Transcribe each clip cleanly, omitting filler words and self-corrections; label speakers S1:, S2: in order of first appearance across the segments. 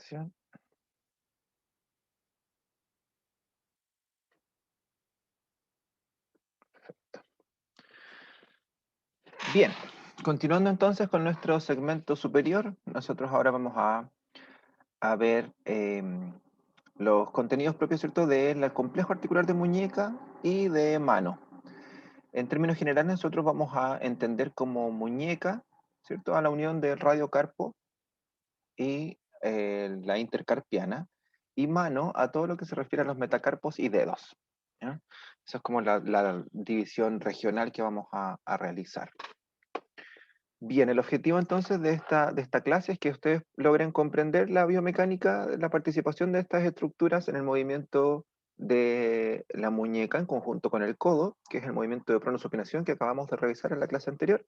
S1: presentación. Perfecto. Bien, continuando entonces con nuestro segmento superior, nosotros ahora vamos a ver los contenidos propios, ¿cierto?, del complejo articular de muñeca y de mano. En términos generales, nosotros vamos a entender como muñeca, ¿cierto?, a la unión del radiocarpo y la intercarpiana, y mano a todo lo que se refiere a los metacarpos y dedos, ¿ya? Esa es como la división regional que vamos a realizar. Bien, el objetivo entonces de esta clase es que ustedes logren comprender la biomecánica, la participación de estas estructuras en el movimiento de la muñeca en conjunto con el codo, que es el movimiento de pronosupinación que acabamos de revisar en la clase anterior,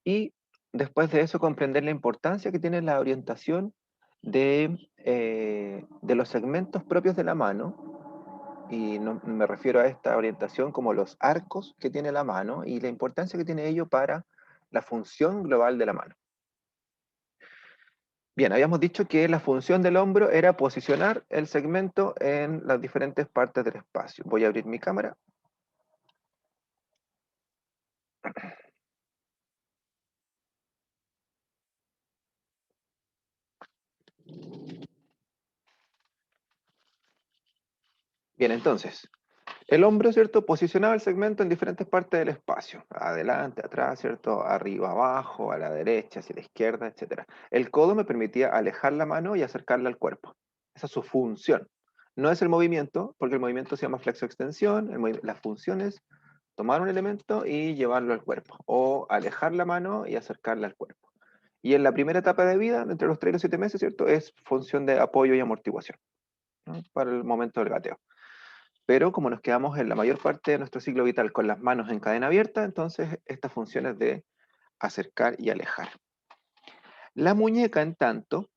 S1: y después de eso comprender la importancia que tiene la orientación de los segmentos propios de la mano, y no, me refiero a esta orientación como los arcos que tiene la mano y la importancia que tiene ello para la función global de la mano. Bien, habíamos dicho que la función del hombro era posicionar el segmento en las diferentes partes del espacio. Voy a abrir mi cámara. Bien, entonces, el hombro, ¿cierto?, posicionaba el segmento en diferentes partes del espacio. Adelante, atrás, ¿cierto?, arriba, abajo, a la derecha, hacia la izquierda, etc. El codo me permitía alejar la mano y acercarla al cuerpo. Esa es su función. No es el movimiento, porque el movimiento se llama flexo-extensión. La función es tomar un elemento y llevarlo al cuerpo, o alejar la mano y acercarla al cuerpo. Y en la primera etapa de vida, entre los 3 y los 7 meses, ¿cierto?, es función de apoyo y amortiguación, ¿no?, para el momento del gateo. Pero como nos quedamos en la mayor parte de nuestro ciclo vital con las manos en cadena abierta, entonces esta función es de acercar y alejar. La muñeca, en tanto,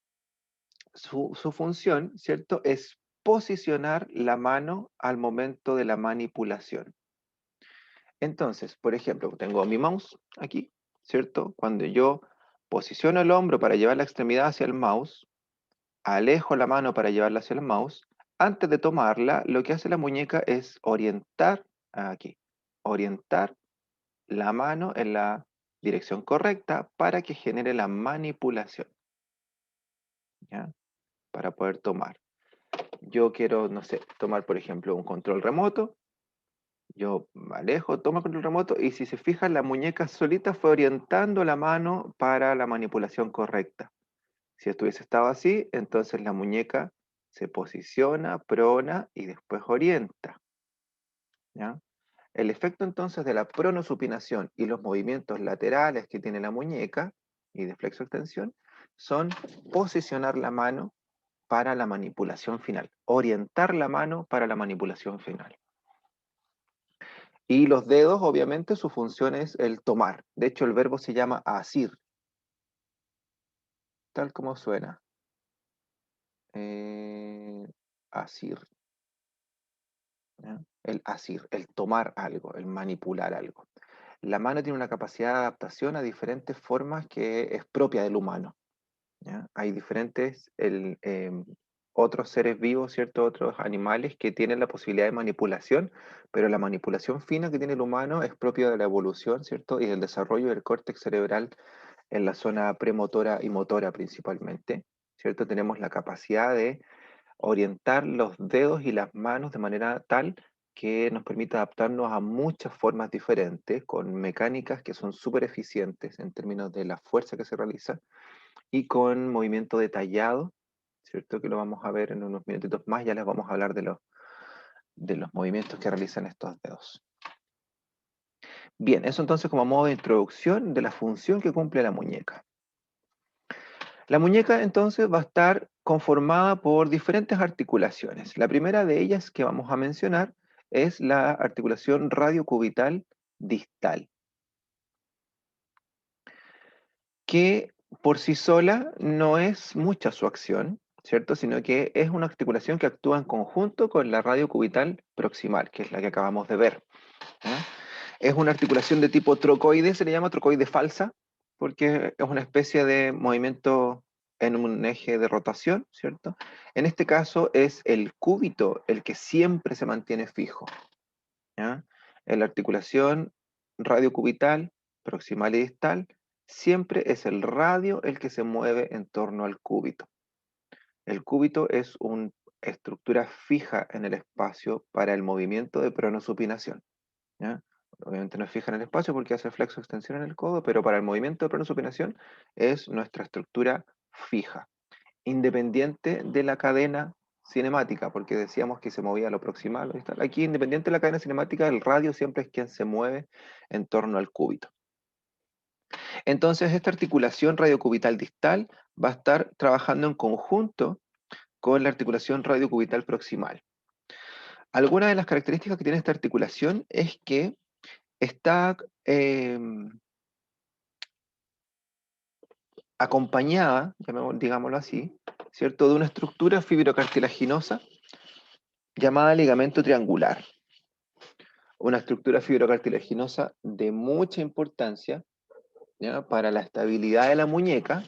S1: su función, ¿cierto?, es posicionar la mano al momento de la manipulación. Entonces, por ejemplo, tengo mi mouse aquí, ¿cierto? Cuando yo posiciono el hombro para llevar la extremidad hacia el mouse, alejo la mano para llevarla hacia el mouse, antes de tomarla, lo que hace la muñeca es orientar aquí, orientar la mano en la dirección correcta para que genere la manipulación, ¿ya? Para poder tomar. Yo quiero, no sé, tomar, por ejemplo, un control remoto. Yo me alejo, tomo el control remoto y si se fijan, la muñeca solita fue orientando la mano para la manipulación correcta. Si esto hubiese estado así, entonces la muñeca se posiciona, prona y después orienta, ¿ya? El efecto entonces de la pronosupinación y los movimientos laterales que tiene la muñeca y de flexo-extensión son posicionar la mano para la manipulación final, orientar la mano para la manipulación final. Y los dedos, obviamente, su función es el tomar. De hecho, el verbo se llama asir, tal como suena. Asir, ¿ya? El asir, el tomar algo, el manipular algo. La mano tiene una capacidad de adaptación a diferentes formas que es propia del humano, ¿ya? Hay diferentes otros seres vivos, ¿cierto? Otros animales que tienen la posibilidad de manipulación, pero la manipulación fina que tiene el humano es propia de la evolución, ¿cierto? Y del desarrollo del córtex cerebral en la zona premotora y motora principalmente, ¿cierto? Tenemos la capacidad de orientar los dedos y las manos de manera tal que nos permite adaptarnos a muchas formas diferentes, con mecánicas que son súper eficientes en términos de la fuerza que se realiza, y con movimiento detallado, ¿cierto? Que lo vamos a ver en unos minutitos más, ya les vamos a hablar de los movimientos que realizan estos dedos. Bien, eso entonces como modo de introducción de la función que cumple la muñeca. La muñeca entonces va a estar conformada por diferentes articulaciones. La primera de ellas que vamos a mencionar es la articulación radiocubital distal, que por sí sola no es mucha su acción, ¿cierto? Sino que es una articulación que actúa en conjunto con la radiocubital proximal, que es la que acabamos de ver, ¿ya? Es una articulación de tipo trocoide, se le llama trocoide falsa, porque es una especie de movimiento en un eje de rotación, ¿cierto? En este caso es el cúbito el que siempre se mantiene fijo, ¿ya? En la articulación radiocubital, proximal y distal, siempre es el radio el que se mueve en torno al cúbito. El cúbito es una estructura fija en el espacio para el movimiento de pronosupinación, ¿ya? Obviamente no es fija en el espacio porque hace flexo-extensión en el codo, pero para el movimiento de pronosupinación es nuestra estructura fija, independiente de la cadena cinemática, porque decíamos que se movía a lo proximal, lo distal. Aquí, independiente de la cadena cinemática, el radio siempre es quien se mueve en torno al cúbito. Entonces, esta articulación radiocubital distal va a estar trabajando en conjunto con la articulación radiocubital proximal. Algunas de las características que tiene esta articulación es que está acompañada, digámoslo así, ¿cierto?, de una estructura fibrocartilaginosa llamada ligamento triangular. Una estructura fibrocartilaginosa de mucha importancia, ¿ya?, para la estabilidad de la muñeca,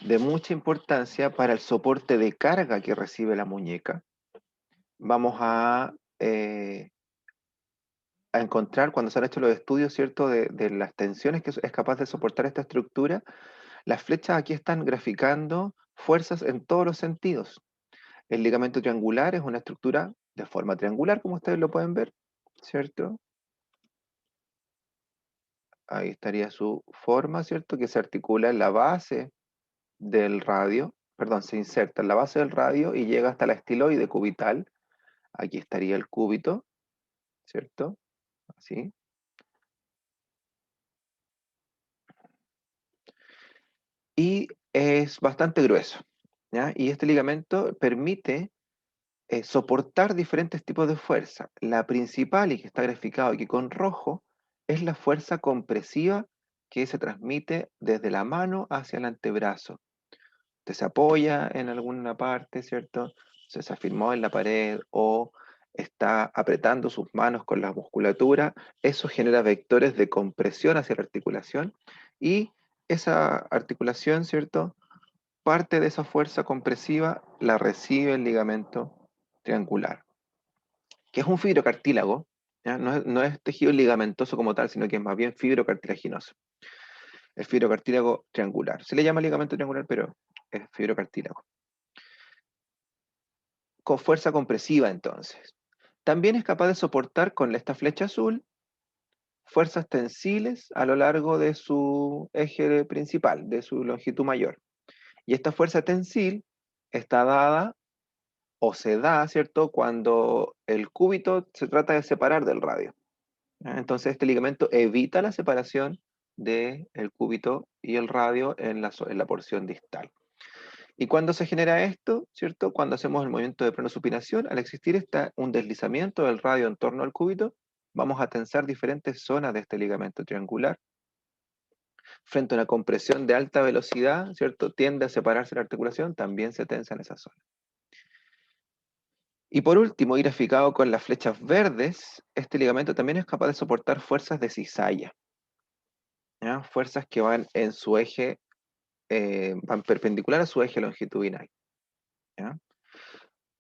S1: de mucha importancia para el soporte de carga que recibe la muñeca. Vamos a encontrar, cuando se han hecho los estudios, ¿cierto?, de las tensiones que es capaz de soportar esta estructura, las flechas aquí están graficando fuerzas en todos los sentidos. El ligamento triangular es una estructura de forma triangular, como ustedes lo pueden ver, ¿cierto? Ahí estaría su forma, ¿cierto? Que se articula en la base del radio, perdón, se inserta en la base del radio y llega hasta la estiloide cubital. Aquí estaría el cúbito, ¿cierto? Así. Y es bastante grueso, ¿ya? Y este ligamento permite soportar diferentes tipos de fuerza. La principal, y que está graficado aquí con rojo, es la fuerza compresiva que se transmite desde la mano hacia el antebrazo. Usted se apoya en alguna parte, ¿cierto? Se afirmó en la pared o está apretando sus manos con la musculatura. Eso genera vectores de compresión hacia la articulación y esa articulación, ¿cierto?, parte de esa fuerza compresiva la recibe el ligamento triangular, que es un fibrocartílago, ¿ya? No es tejido ligamentoso como tal, sino que es más bien fibrocartilaginoso. El fibrocartílago triangular. Se le llama ligamento triangular, pero es fibrocartílago. Con fuerza compresiva, entonces. También es capaz de soportar con esta flecha azul fuerzas tensiles a lo largo de su eje principal, de su longitud mayor. Y esta fuerza tensil está dada o se da, ¿cierto?, cuando el cúbito se trata de separar del radio. ¿Ya? Entonces este ligamento evita la separación del cúbito y el radio en la porción distal. ¿Y cuando se genera esto, cierto? Cuando hacemos el movimiento de pronosupinación, al existir un deslizamiento del radio en torno al cúbito, vamos a tensar diferentes zonas de este ligamento triangular. Frente a una compresión de alta velocidad, ¿cierto?, tiende a separarse la articulación, también se tensa en esa zona. Y por último, y graficado con las flechas verdes, este ligamento también es capaz de soportar fuerzas de cizalla, ¿ya? Fuerzas que van en su eje, van perpendicular a su eje longitudinal, ¿ya?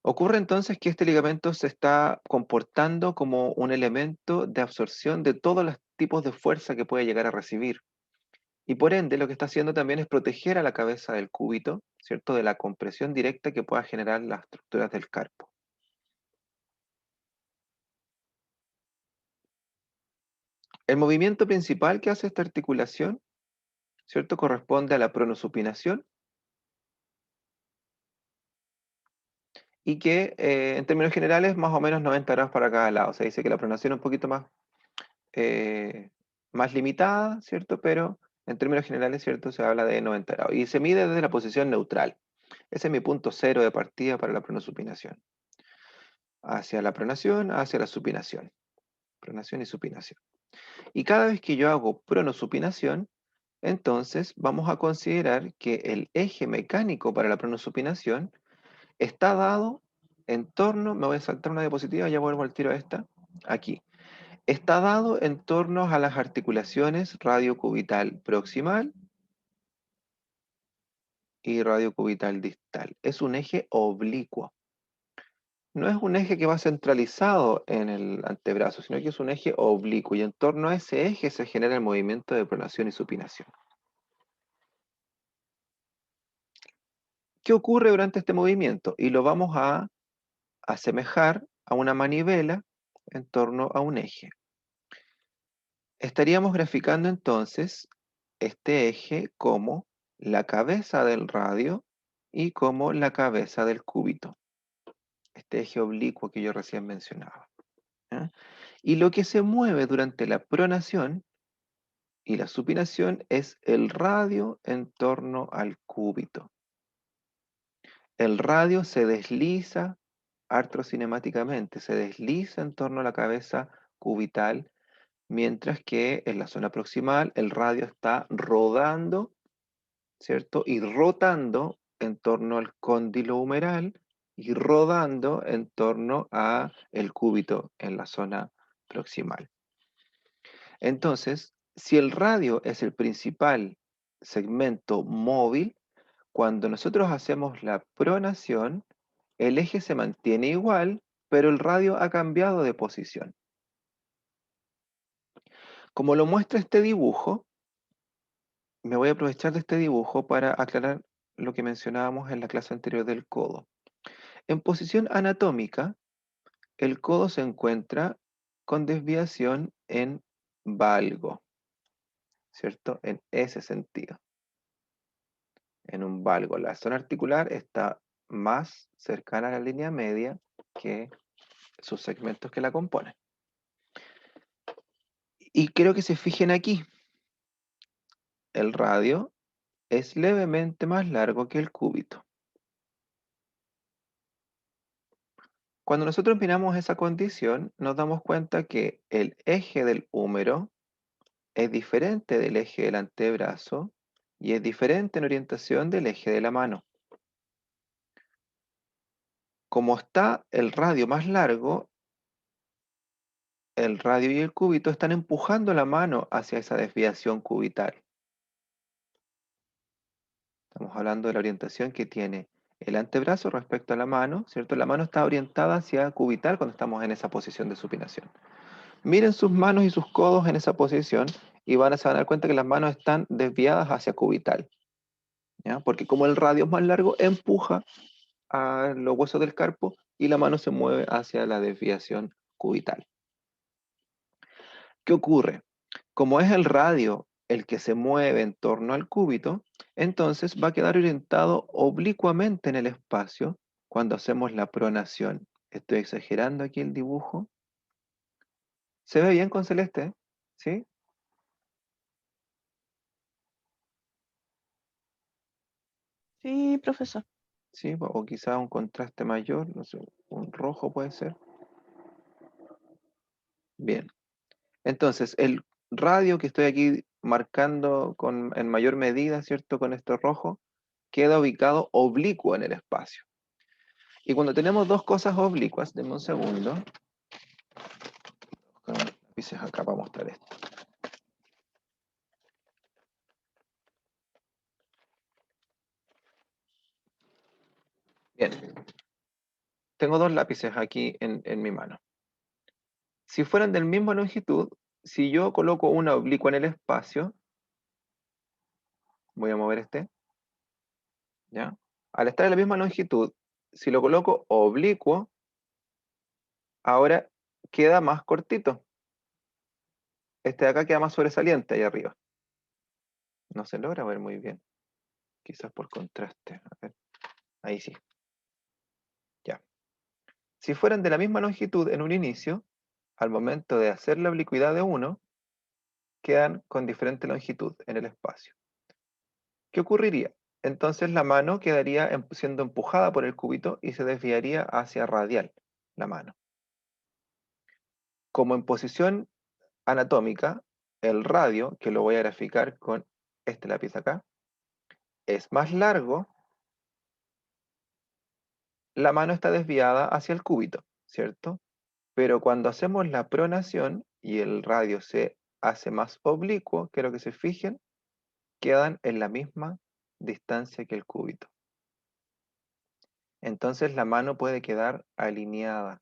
S1: Ocurre entonces que este ligamento se está comportando como un elemento de absorción de todos los tipos de fuerza que puede llegar a recibir. Y por ende, lo que está haciendo también es proteger a la cabeza del cúbito, ¿cierto?, de la compresión directa que pueda generar las estructuras del carpo. El movimiento principal que hace esta articulación, ¿cierto?, corresponde a la pronosupinación y que en términos generales más o menos 90 grados para cada lado. Se dice que la pronación es un poquito eh, más limitada, ¿cierto? Pero en términos generales, ¿cierto?, se habla de 90 grados. Y se mide desde la posición neutral. Ese es mi punto cero de partida para la pronosupinación. Hacia la pronación, hacia la supinación. Pronación y supinación. Y cada vez que yo hago pronosupinación, entonces vamos a considerar que el eje mecánico para la pronosupinación está dado en torno, me voy a saltar una diapositiva, ya vuelvo al tiro a esta, aquí. Está dado en torno a las articulaciones radiocubital proximal y radio cubital distal. Es un eje oblicuo. No es un eje que va centralizado en el antebrazo, sino que es un eje oblicuo y en torno a ese eje se genera el movimiento de pronación y supinación. ¿Qué ocurre durante este movimiento? Y lo vamos a asemejar a una manivela en torno a un eje. Estaríamos graficando entonces este eje como la cabeza del radio y como la cabeza del cúbito. Este eje oblicuo que yo recién mencionaba. ¿Ya? Y lo que se mueve durante la pronación y la supinación es el radio en torno al cúbito. El radio se desliza artrocinemáticamente, se desliza en torno a la cabeza cubital, mientras que en la zona proximal el radio está rodando, ¿cierto? Y rotando en torno al cóndilo humeral y rodando en torno a el cúbito en la zona proximal. Entonces, si el radio es el principal segmento móvil, cuando nosotros hacemos la pronación, el eje se mantiene igual, pero el radio ha cambiado de posición. Como lo muestra este dibujo, me voy a aprovechar de este dibujo para aclarar lo que mencionábamos en la clase anterior del codo. En posición anatómica, el codo se encuentra con desviación en valgo, ¿cierto? En ese sentido, en un valgo. La zona articular está más cercana a la línea media que sus segmentos que la componen. Y quiero que se fijen aquí, el radio es levemente más largo que el cúbito. Cuando nosotros miramos esa condición, nos damos cuenta que el eje del húmero es diferente del eje del antebrazo y es diferente en orientación del eje de la mano. Como está el radio más largo, el radio y el cúbito están empujando la mano hacia esa desviación cubital. Estamos hablando de la orientación que tiene el antebrazo respecto a la mano, ¿cierto? La mano está orientada hacia cubital cuando estamos en esa posición de supinación. Miren sus manos y sus codos en esa posición y se van a dar cuenta que las manos están desviadas hacia cubital, ¿ya? Porque como el radio es más largo, empuja a los huesos del carpo y la mano se mueve hacia la desviación cubital. ¿Qué ocurre? Como es el radio el que se mueve en torno al cúbito, entonces va a quedar orientado oblicuamente en el espacio cuando hacemos la pronación. Estoy exagerando aquí el dibujo. ¿Se ve bien con celeste? ¿Sí?
S2: Sí, profesor.
S1: Sí, o quizá un contraste mayor, no sé, un rojo puede ser. Bien. Entonces, el radio que estoy aquí marcando en mayor medida, ¿cierto? Con esto rojo, queda ubicado oblicuo en el espacio. Y cuando tenemos dos cosas oblicuas, denme un segundo. Buscar unos lápices acá para mostrar esto. Bien. Tengo dos lápices aquí en mi mano. Si fueran del misma longitud, si yo coloco una oblicua en el espacio, voy a mover este, ¿ya? Al estar en la misma longitud, si lo coloco oblicuo, ahora queda más cortito. Este de acá queda más sobresaliente ahí arriba. No se logra ver muy bien. Quizás por contraste. A ver, ahí sí. Ya. Si fueran de la misma longitud en un inicio, al momento de hacer la oblicuidad de uno, quedan con diferente longitud en el espacio. ¿Qué ocurriría? Entonces la mano quedaría siendo empujada por el cúbito y se desviaría hacia radial la mano. Como en posición anatómica, el radio, que lo voy a graficar con este lápiz acá, es más largo, la mano está desviada hacia el cúbito, ¿cierto? Pero cuando hacemos la pronación y el radio se hace más oblicuo, quiero que se fijen, quedan en la misma distancia que el cúbito. Entonces la mano puede quedar alineada.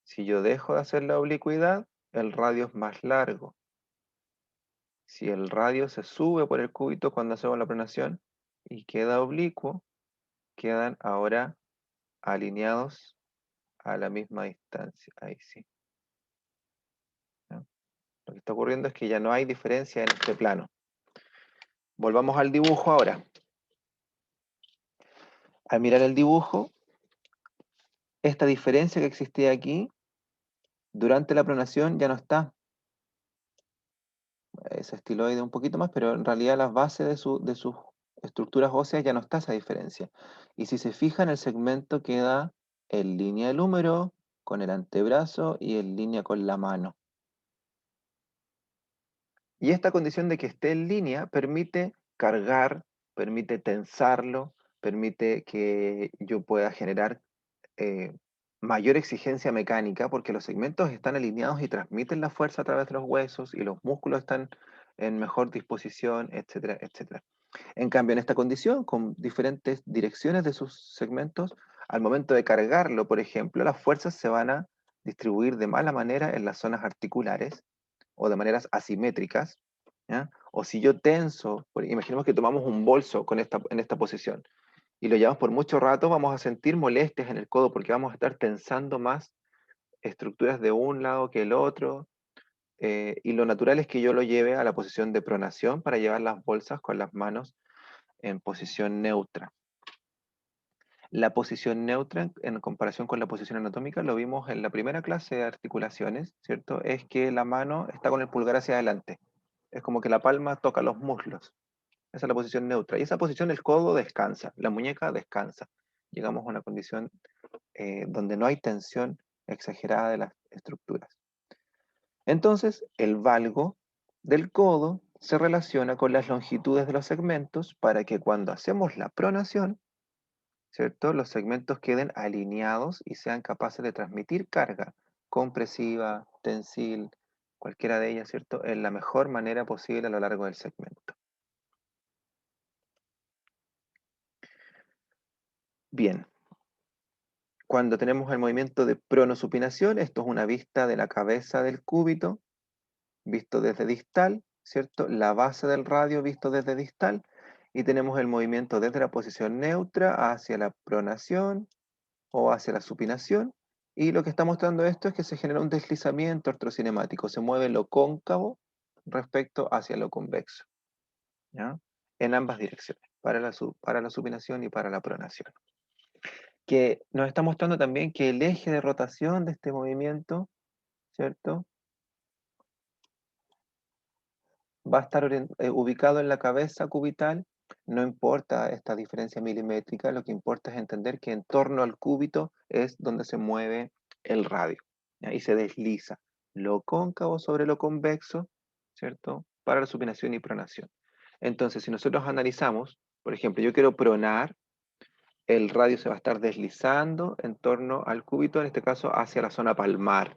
S1: Si yo dejo de hacer la oblicuidad, el radio es más largo. Si el radio se sube por el cúbito cuando hacemos la pronación y queda oblicuo, quedan ahora alineados a la misma distancia. Ahí sí. ¿Ya? Lo que está ocurriendo es que ya no hay diferencia en este plano. Volvamos al dibujo ahora. Al mirar el dibujo, esta diferencia que existía aquí, durante la pronación ya no está. Es estiloide un poquito más, pero en realidad las bases de sus estructuras óseas ya no está esa diferencia. Y si se fijan, el segmento queda en línea del húmero, con el antebrazo y en línea con la mano. Y esta condición de que esté en línea permite cargar, permite tensarlo, permite que yo pueda generar mayor exigencia mecánica porque los segmentos están alineados y transmiten la fuerza a través de los huesos y los músculos están en mejor disposición, etcétera, etcétera. En cambio, en esta condición, con diferentes direcciones de sus segmentos, al momento de cargarlo, por ejemplo, las fuerzas se van a distribuir de mala manera en las zonas articulares o de maneras asimétricas, ¿ya? O si yo tenso, imaginemos que tomamos un bolso en esta posición, y lo llevamos por mucho rato, vamos a sentir molestias en el codo porque vamos a estar tensando más estructuras de un lado que el otro, y lo natural es que yo lo lleve a la posición de pronación para llevar las bolsas con las manos en posición neutra. La posición neutra, en comparación con la posición anatómica, lo vimos en la primera clase de articulaciones, ¿cierto? Es que la mano está con el pulgar hacia adelante. Es como que la palma toca los muslos. Esa es la posición neutra. Y esa posición el codo descansa, la muñeca descansa. Llegamos a una condición donde no hay tensión exagerada de las estructuras. Entonces, el valgo del codo se relaciona con las longitudes de los segmentos para que cuando hacemos la pronación, ¿cierto?, los segmentos queden alineados y sean capaces de transmitir carga compresiva, tensil, cualquiera de ellas, ¿cierto?, en la mejor manera posible a lo largo del segmento. Bien, cuando tenemos el movimiento de pronosupinación, esto es una vista de la cabeza del cúbito, visto desde distal, ¿cierto? La base del radio visto desde distal, y tenemos el movimiento desde la posición neutra hacia la pronación o hacia la supinación, y lo que está mostrando esto es que se genera un deslizamiento artrocinemático, se mueve lo cóncavo respecto hacia lo convexo, ¿ya? En ambas direcciones, para la supinación y para la pronación. Que nos está mostrando también que el eje de rotación de este movimiento, ¿cierto?, va a estar ubicado en la cabeza cubital. No importa esta diferencia milimétrica, lo que importa es entender que en torno al cúbito es donde se mueve el radio, ¿ya? Y se desliza lo cóncavo sobre lo convexo, ¿cierto?, para la supinación y pronación. Entonces, si nosotros analizamos, por ejemplo, yo quiero pronar, el radio se va a estar deslizando en torno al cúbito, en este caso hacia la zona palmar,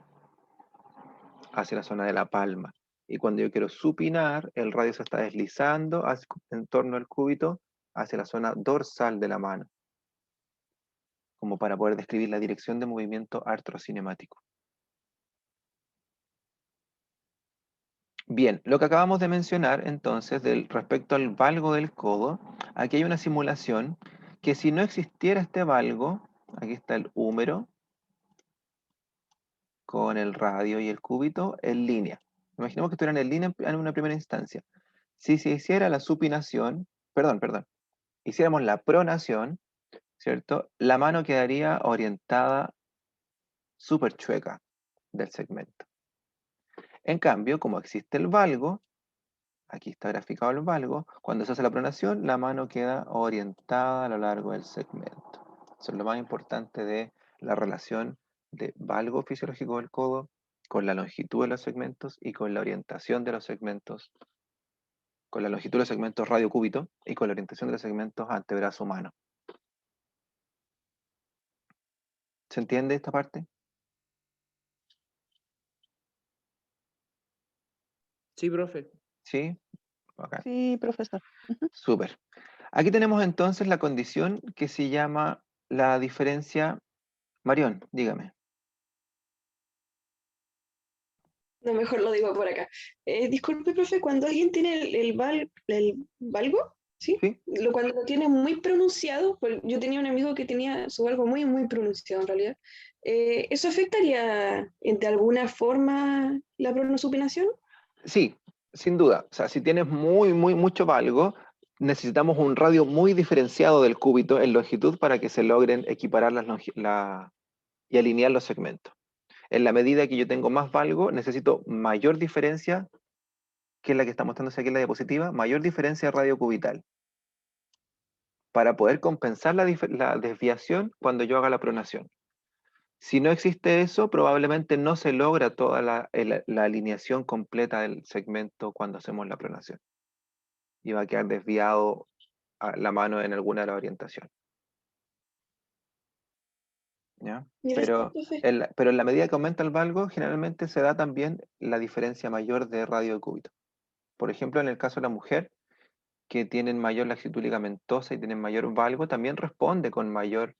S1: hacia la zona de la palma. Y cuando yo quiero supinar, el radio se está deslizando en torno al cúbito hacia la zona dorsal de la mano, como para poder describir la dirección de movimiento artrocinemático. Bien, lo que acabamos de mencionar entonces respecto al valgo del codo, aquí hay una simulación que si no existiera este valgo, aquí está el húmero con el radio y el cúbito en línea. Imaginemos que estuvieran en línea en una primera instancia. Si se hiciera la supinación, perdón, hiciéramos la pronación, ¿cierto? La mano quedaría orientada súper chueca del segmento. En cambio, como existe el valgo, aquí está graficado el valgo, cuando se hace la pronación, la mano queda orientada a lo largo del segmento. Eso es lo más importante de la relación de valgo fisiológico del codo con la longitud de los segmentos y con la orientación de los segmentos, con la longitud de los segmentos radio-cúbito y con la orientación de los segmentos antebrazo humano. ¿Se entiende esta parte?
S3: Sí, profe.
S1: ¿Sí? Acá.
S2: Sí, profesor. Ujú.
S1: Súper. Aquí tenemos entonces la condición que se llama la diferencia. Marión, dígame.
S3: No, mejor lo digo por acá. Disculpe, profe, cuando alguien tiene el valgo, ¿sí?
S1: ¿Sí?
S3: Cuando lo tiene muy pronunciado, pues yo tenía un amigo que tenía su valgo muy, muy pronunciado en realidad. ¿Eso afectaría de alguna forma la pronosupinación?
S1: Sí, sin duda. O sea, si tienes mucho valgo, necesitamos un radio muy diferenciado del cúbito en longitud para que se logren equiparar y alinear los segmentos. En la medida que yo tengo más valgo, necesito mayor diferencia, que es la que está mostrándose aquí en la diapositiva, mayor diferencia de radio cubital, para poder compensar la desviación cuando yo haga la pronación. Si no existe eso, probablemente no se logra toda la alineación completa del segmento cuando hacemos la pronación. Y va a quedar desviado la mano en alguna de las orientaciones. ¿Ya?
S3: Gracias, profe.
S1: Pero en la medida que aumenta el valgo, generalmente se da también la diferencia mayor de radio de cúbito. Por ejemplo, en el caso de la mujer, que tienen mayor laxitud ligamentosa y tienen mayor valgo, también responde con mayor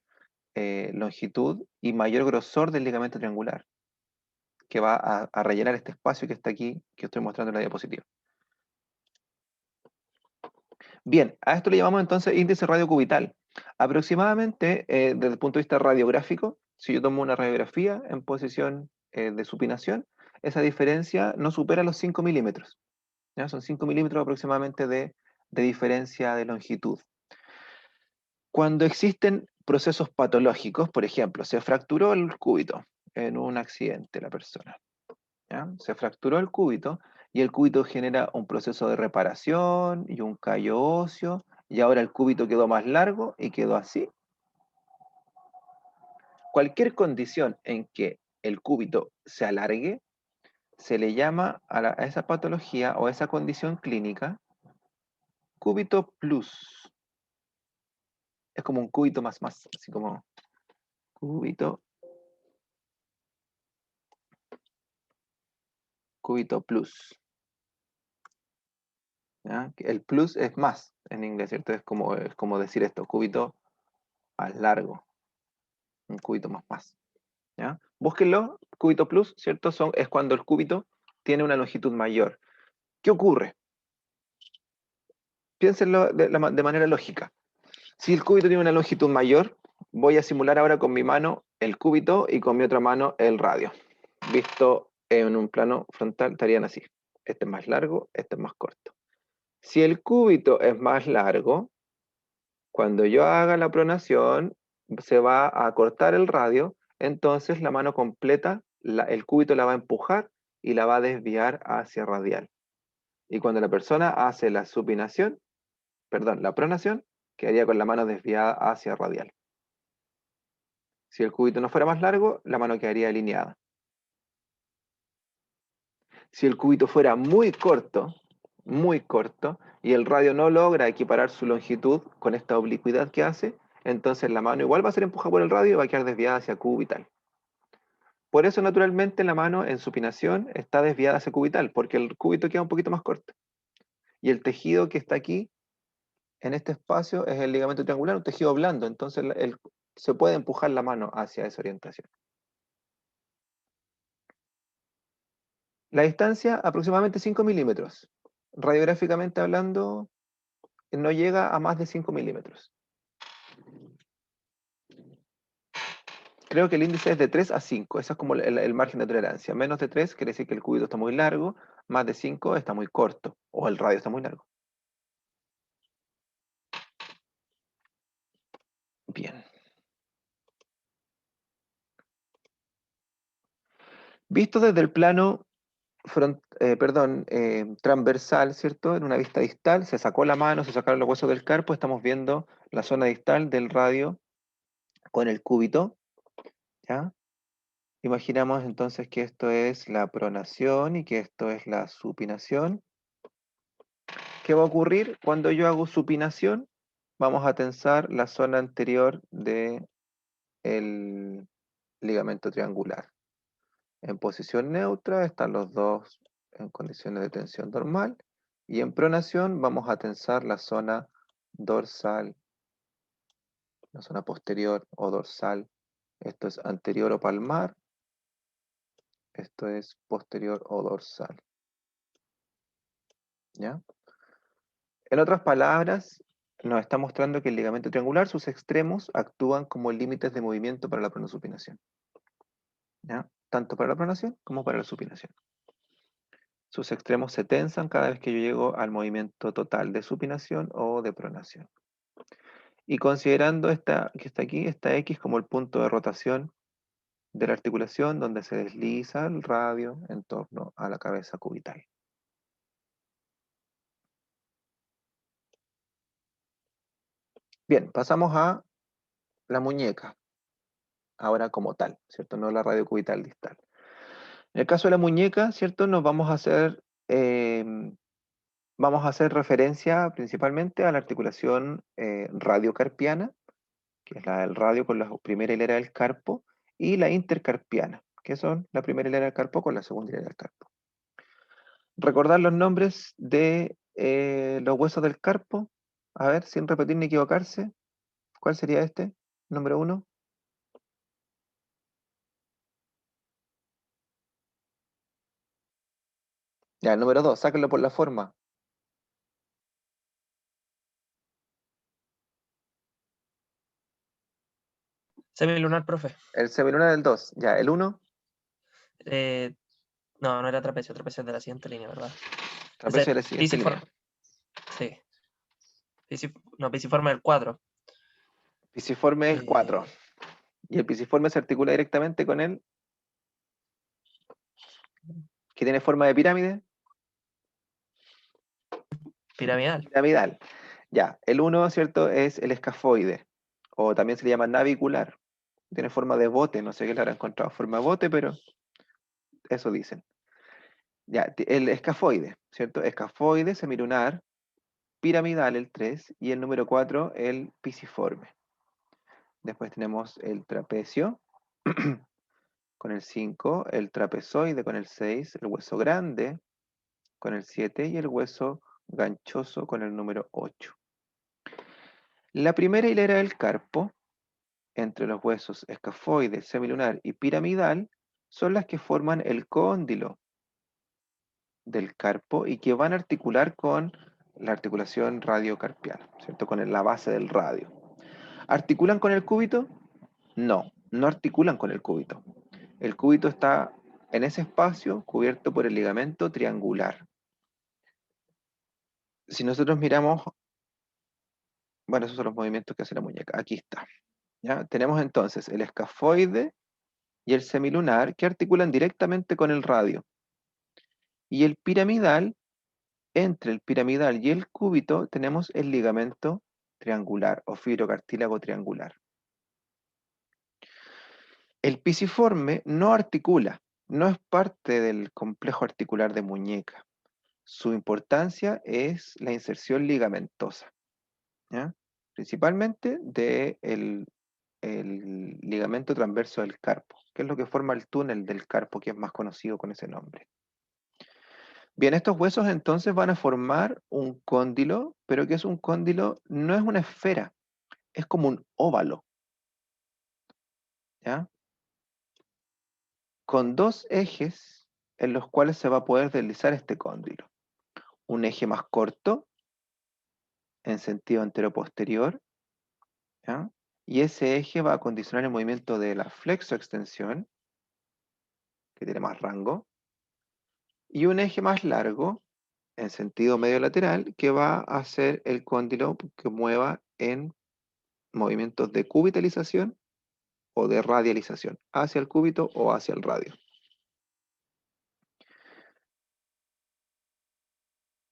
S1: longitud y mayor grosor del ligamento triangular, que va a rellenar este espacio que está aquí, que estoy mostrando en la diapositiva. Bien, a esto le llamamos entonces índice radiocubital. Aproximadamente, desde el punto de vista radiográfico, si yo tomo una radiografía en posición de supinación, esa diferencia no supera los 5 milímetros. ¿Ya? Son 5 milímetros aproximadamente de diferencia de longitud. Cuando existen procesos patológicos, por ejemplo, se fracturó el cúbito en un accidente la persona. ¿Ya? Se fracturó el cúbito y el cúbito genera un proceso de reparación y un callo óseo y ahora el cúbito quedó más largo y quedó así. Cualquier condición en que el cúbito se alargue se le llama a esa patología o a esa condición clínica cúbito plus. Es como un cúbito más, así como cúbito, cúbito plus. ¿Ya? El plus es más en inglés, ¿cierto? Es como decir esto, cúbito más largo, un cúbito más. ¿Ya? Búsquenlo, cúbito plus, ¿cierto? Es cuando el cúbito tiene una longitud mayor. ¿Qué ocurre? Piénsenlo de manera lógica. Si el cúbito tiene una longitud mayor, voy a simular ahora con mi mano el cúbito y con mi otra mano el radio. Visto en un plano frontal, estarían así. Este es más largo, este es más corto. Si el cúbito es más largo, cuando yo haga la pronación, se va a cortar el radio, entonces la mano completa, el cúbito la va a empujar y la va a desviar hacia radial. Y cuando la persona hace la supinación, perdón, la pronación, quedaría con la mano desviada hacia radial. Si el cúbito no fuera más largo, la mano quedaría alineada. Si el cúbito fuera muy corto, y el radio no logra equiparar su longitud con esta oblicuidad que hace, entonces la mano igual va a ser empujada por el radio y va a quedar desviada hacia cubital. Por eso, naturalmente, la mano en supinación está desviada hacia cubital, porque el cúbito queda un poquito más corto. Y el tejido que está aquí, en este espacio, es el ligamento triangular, un tejido blando, entonces se puede empujar la mano hacia esa orientación. La distancia, aproximadamente 5 milímetros. Radiográficamente hablando, no llega a más de 5 milímetros. Creo que el índice es de 3 a 5, eso es como el margen de tolerancia. Menos de 3 quiere decir que el cúbito está muy largo, más de 5 está muy corto, o el radio está muy largo. Bien. Visto desde el plano transversal, ¿cierto? En una vista distal, se sacó la mano, se sacaron los huesos del carpo, estamos viendo la zona distal del radio con el cúbito, ¿ya? Imaginamos entonces que esto es la pronación y que esto es la supinación. ¿Qué va a ocurrir cuando yo hago supinación? Vamos a tensar la zona anterior del ligamento triangular. En posición neutra están los dos en condiciones de tensión normal Y en pronación vamos a tensar la zona dorsal, la zona posterior o dorsal. Esto es anterior o palmar. Esto es posterior o dorsal. ¿Ya? En otras palabras, nos está mostrando que el ligamento triangular, sus extremos, actúan como límites de movimiento para la pronosupinación. ¿Ya? Tanto para la pronación como para la supinación. Sus extremos se tensan cada vez que yo llego al movimiento total de supinación o de pronación. Y considerando que está aquí, esta X como el punto de rotación de la articulación donde se desliza el radio en torno a la cabeza cubital. Bien, pasamos a la muñeca, ahora como tal, ¿cierto? No la radio cubital distal. En el caso de la muñeca, ¿cierto? Nos vamos a hacer referencia principalmente a la articulación radiocarpiana, que es la del radio con la primera hilera del carpo, y la intercarpiana, que son la primera hilera del carpo con la segunda hilera del carpo. Recordar los nombres de los huesos del carpo, a ver, sin repetir ni equivocarse. ¿Cuál sería este? Número 1. Ya, el número 2, sáquenlo por la forma.
S4: Semilunar, profe.
S1: El semilunar del 2. Ya, el 1.
S4: No, no era trapecio es de la siguiente línea, ¿verdad?
S1: Trapecio de la siguiente línea.
S4: Sí. No, pisiforme del 4.
S1: Pisiforme del 4. Y el pisiforme se articula directamente con él, que tiene forma de pirámide.
S4: Piramidal.
S1: Piramidal. Ya, el 1, ¿cierto? Es el escafoide, o también se le llama navicular. Tiene forma de bote, no sé qué le habrá encontrado forma de bote, pero eso dicen. Ya, el escafoide, ¿cierto? Escafoide, semilunar, piramidal el 3, y el número 4, el pisiforme. Después tenemos el trapecio, con el 5, el trapezoide con el 6, el hueso grande con el 7 y el hueso ganchoso con el número 8. La primera hilera del carpo, entre los huesos escafoide, semilunar y piramidal, son las que forman el cóndilo del carpo y que van a articular con la articulación radiocarpiana, ¿cierto? Con la base del radio. ¿Articulan con el cúbito? No, no articulan con el cúbito. El cúbito está en ese espacio cubierto por el ligamento triangular. Si nosotros miramos, bueno, esos son los movimientos que hace la muñeca. Aquí está. ¿Ya? Tenemos entonces el escafoide y el semilunar que articulan directamente con el radio. Y el piramidal, entre el piramidal y el cúbito, tenemos el ligamento triangular o fibrocartílago triangular. El pisiforme no articula, no es parte del complejo articular de muñeca. Su importancia es la inserción ligamentosa, ¿ya? Principalmente del ligamento transverso del carpo, que es lo que forma el túnel del carpo, que es más conocido con ese nombre. Bien, estos huesos entonces van a formar un cóndilo, pero que es un cóndilo, no es una esfera, es como un óvalo, ¿ya? Con dos ejes en los cuales se va a poder deslizar este cóndilo. Un eje más corto, en sentido anteroposterior, ¿ya? Y ese eje va a condicionar el movimiento de la flexoextensión, que tiene más rango, y un eje más largo, en sentido medio lateral, que va a hacer el cóndilo que mueva en movimientos de cubitalización o de radialización, hacia el cúbito o hacia el radio.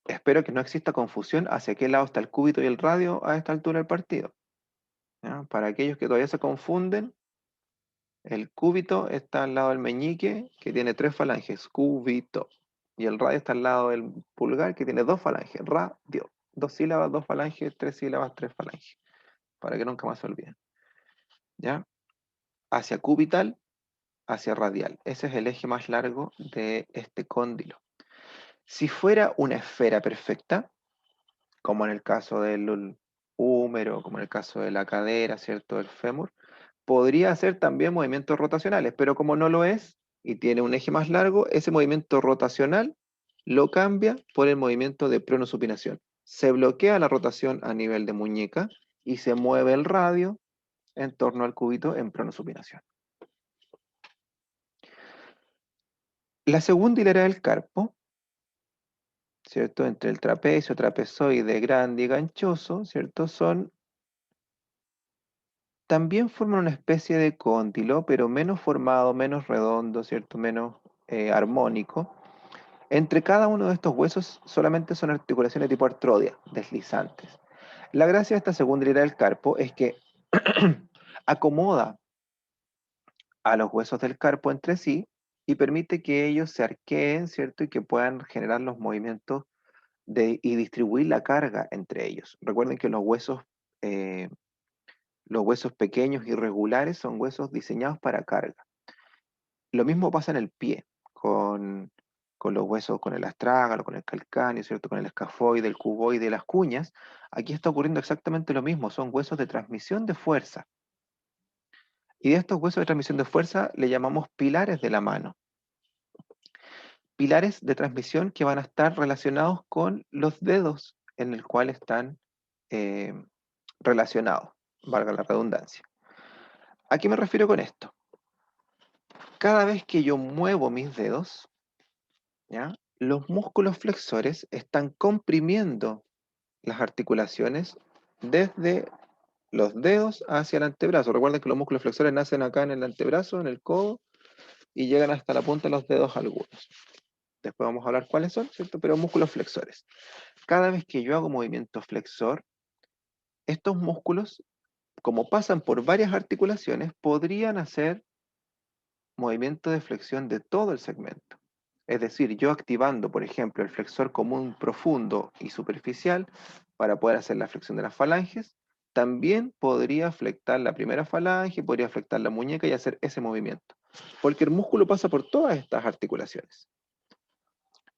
S1: Espero que no exista confusión hacia qué lado está el cúbito y el radio a esta altura del partido. ¿Ya? Para aquellos que todavía se confunden, el cúbito está al lado del meñique, que tiene 3 falanges, cúbito. Y el radio está al lado del pulgar, que tiene 2 falanges, radio. 2 sílabas, 2 falanges, 3 sílabas, 3 falanges. Para que nunca más se olviden. ¿Ya? Hacia cubital, hacia radial. Ese es el eje más largo de este cóndilo. Si fuera una esfera perfecta, como en el caso del húmero, como en el caso de la cadera, ¿cierto? Del fémur, podría hacer también movimientos rotacionales, pero como no lo es y tiene un eje más largo, ese movimiento rotacional lo cambia por el movimiento de pronosupinación. Se bloquea la rotación a nivel de muñeca y se mueve el radio en torno al cúbito en pronosupinación. La segunda hilera del carpo, ¿cierto? Entre el trapecio, trapezoide, grande y ganchoso, ¿cierto? También forman una especie de cóndilo, pero menos formado, menos redondo, ¿cierto? Menos armónico. Entre cada uno de estos huesos solamente son articulaciones tipo artrodia, deslizantes. La gracia de esta segunda hilera del carpo es que acomoda a los huesos del carpo entre sí y permite que ellos se arqueen, ¿cierto? Y que puedan generar los movimientos y distribuir la carga entre ellos. Recuerden que los huesos pequeños y regulares son huesos diseñados para carga. Lo mismo pasa en el pie, con los huesos, con el astrágalo, con el calcáneo, ¿cierto? Con el escafoide, el cuboide, las cuñas. Aquí está ocurriendo exactamente lo mismo, son huesos de transmisión de fuerza. Y de estos huesos de transmisión de fuerza le llamamos pilares de la mano. Pilares de transmisión que van a estar relacionados con los dedos en el cual están eh, relacionados, valga la redundancia. ¿A qué me refiero con esto? Cada vez que yo muevo mis dedos, ¿ya? Los músculos flexores están comprimiendo las articulaciones desde los dedos hacia el antebrazo. Recuerden que los músculos flexores nacen acá en el antebrazo, en el codo, y llegan hasta la punta de los dedos algunos. Después vamos a hablar cuáles son, ¿cierto? Pero músculos flexores. Cada vez que yo hago movimiento flexor, estos músculos, como pasan por varias articulaciones, podrían hacer movimiento de flexión de todo el segmento. Es decir, yo activando, por ejemplo, el flexor común profundo y superficial para poder hacer la flexión de las falanges, también podría flectar la primera falange, podría flectar la muñeca y hacer ese movimiento. Porque el músculo pasa por todas estas articulaciones.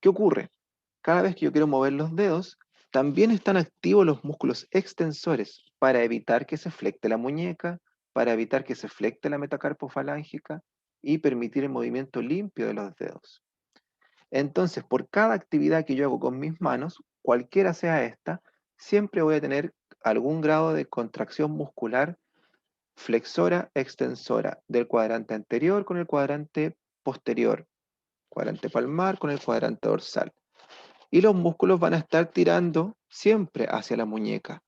S1: ¿Qué ocurre? Cada vez que yo quiero mover los dedos, también están activos los músculos extensores para evitar que se flecte la muñeca, para evitar que se flecte la metacarpofalángica y permitir el movimiento limpio de los dedos. Entonces, por cada actividad que yo hago con mis manos, cualquiera sea esta, siempre voy a tener algún grado de contracción muscular flexora, extensora, del cuadrante anterior con el cuadrante posterior, cuadrante palmar con el cuadrante dorsal. Y los músculos van a estar tirando siempre hacia la muñeca.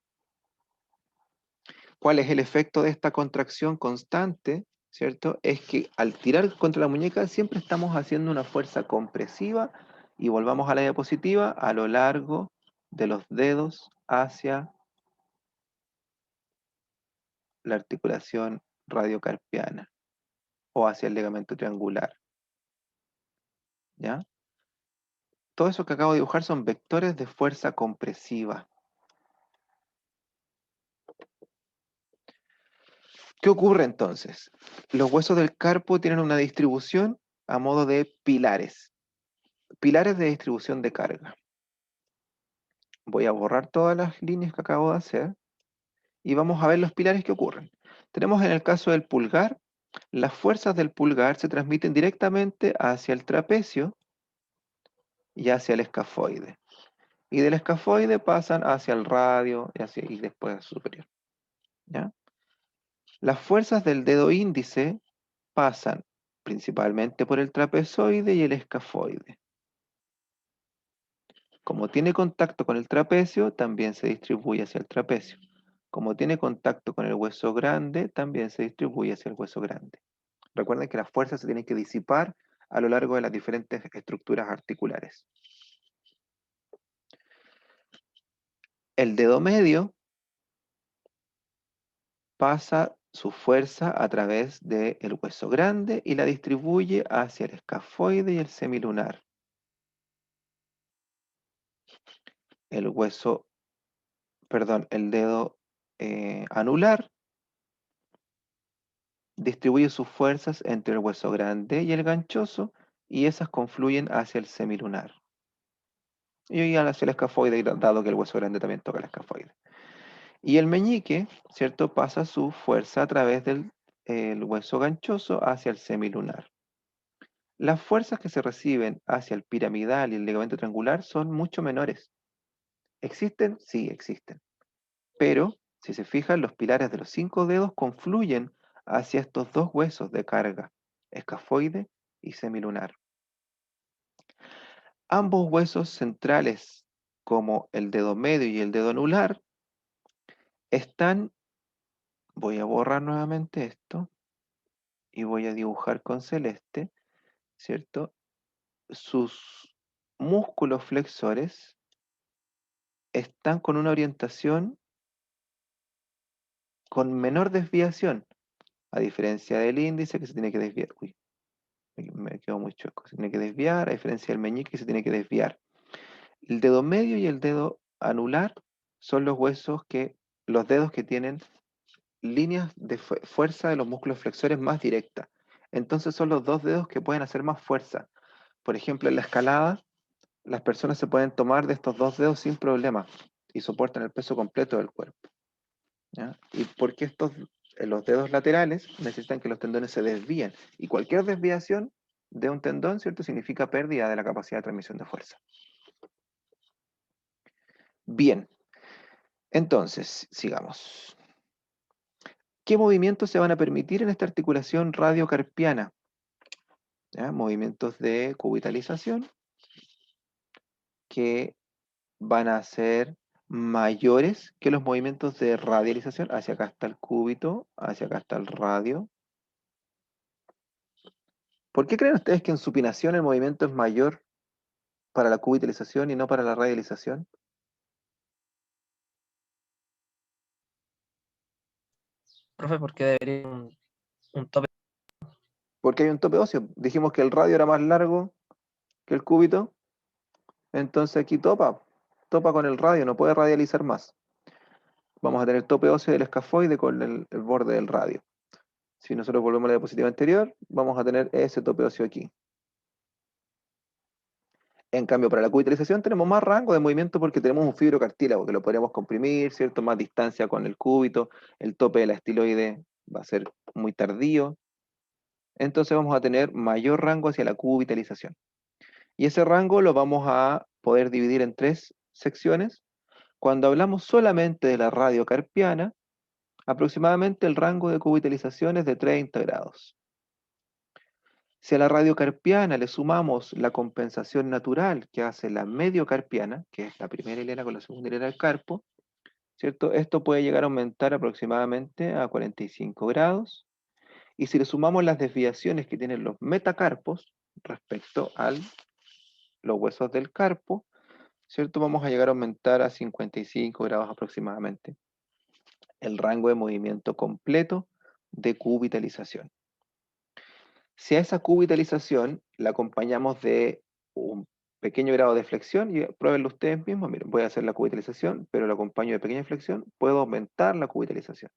S1: ¿Cuál es el efecto de esta contracción constante? ¿Cierto? Es que al tirar contra la muñeca siempre estamos haciendo una fuerza compresiva y volvamos a la diapositiva a lo largo de los dedos hacia la articulación radiocarpiana o hacia el ligamento triangular. ¿Ya? Todo eso que acabo de dibujar son vectores de fuerza compresiva. ¿Qué ocurre entonces? Los huesos del carpo tienen una distribución a modo de pilares. Pilares de distribución de carga. Voy a borrar todas las líneas que acabo de hacer y vamos a ver los pilares que ocurren. Tenemos en el caso del pulgar, las fuerzas del pulgar se transmiten directamente hacia el trapecio y hacia el escafoide. Y del escafoide pasan hacia el radio y después al superior. ¿Ya? Las fuerzas del dedo índice pasan principalmente por el trapezoide y el escafoide. Como tiene contacto con el trapecio, también se distribuye hacia el trapecio. Como tiene contacto con el hueso grande, también se distribuye hacia el hueso grande. Recuerden que las fuerzas se tienen que disipar a lo largo de las diferentes estructuras articulares. El dedo medio pasa su fuerza a través del hueso grande y la distribuye hacia el escafoide y el semilunar. El dedo anular distribuye sus fuerzas entre el hueso grande y el ganchoso y esas confluyen hacia el semilunar. Y yo iba hacia el escafoide, dado que el hueso grande también toca el escafoide. Y el meñique, ¿cierto? Pasa su fuerza a través del el hueso ganchoso hacia el semilunar. Las fuerzas que se reciben hacia el piramidal y el ligamento triangular son mucho menores. ¿Existen? Sí, existen. Pero, si se fijan, los pilares de los 5 dedos confluyen hacia estos dos huesos de carga, escafoide y semilunar. Ambos huesos centrales, como el dedo medio y el dedo anular, están, voy a borrar nuevamente esto y voy a dibujar con celeste, ¿cierto? Sus músculos flexores están con una orientación con menor desviación, a diferencia del índice que se tiene que desviar. Uy, me quedo muy chueco. Se tiene que desviar, a diferencia del meñique que se tiene que desviar. El dedo medio y el dedo anular son los dedos que tienen líneas de fuerza de los músculos flexores más directas. Entonces son los dos dedos que pueden hacer más fuerza. Por ejemplo, en la escalada, las personas se pueden tomar de estos dos dedos sin problema y soportan el peso completo del cuerpo. ¿Ya? Y porque los dedos laterales necesitan que los tendones se desvíen. Y cualquier desviación de un tendón, ¿cierto? Significa pérdida de la capacidad de transmisión de fuerza. Bien, entonces, sigamos. ¿Qué movimientos se van a permitir en esta articulación radiocarpiana? ¿Ya? Movimientos de cubitalización que van a ser mayores que los movimientos de radialización. Hacia acá está el cúbito, hacia acá está el radio. ¿Por qué creen ustedes que en supinación el movimiento es mayor para la cubitalización y no para la radialización?
S4: Profe, porque debería ir un tope.
S1: Porque hay un tope óseo. Dijimos que el radio era más largo que el cúbito, entonces aquí topa con el radio, no puede radializar más. Vamos a tener tope óseo del escafoide con el borde del radio. Si nosotros volvemos a la diapositiva anterior, vamos a tener ese tope óseo aquí. En cambio, para la cubitalización tenemos más rango de movimiento porque tenemos un fibrocartílago que lo podríamos comprimir, ¿cierto? Más distancia con el cúbito, el tope de la estiloide va a ser muy tardío. Entonces vamos a tener mayor rango hacia la cubitalización. Y ese rango lo vamos a poder dividir en 3 secciones. Cuando hablamos solamente de la radiocarpiana, aproximadamente el rango de cubitalización es de 30 grados. Si a la radiocarpiana le sumamos la compensación natural que hace la mediocarpiana, que es la primera hilera con la segunda hilera del carpo, ¿cierto? Esto puede llegar a aumentar aproximadamente a 45 grados. Y si le sumamos las desviaciones que tienen los metacarpos respecto a los huesos del carpo, ¿cierto? Vamos a llegar a aumentar a 55 grados aproximadamente el rango de movimiento completo de cubitalización. Si a esa cubitalización la acompañamos de un pequeño grado de flexión, y pruébenlo ustedes mismos, miren, voy a hacer la cubitalización, pero lo acompaño de pequeña flexión, puedo aumentar la cubitalización,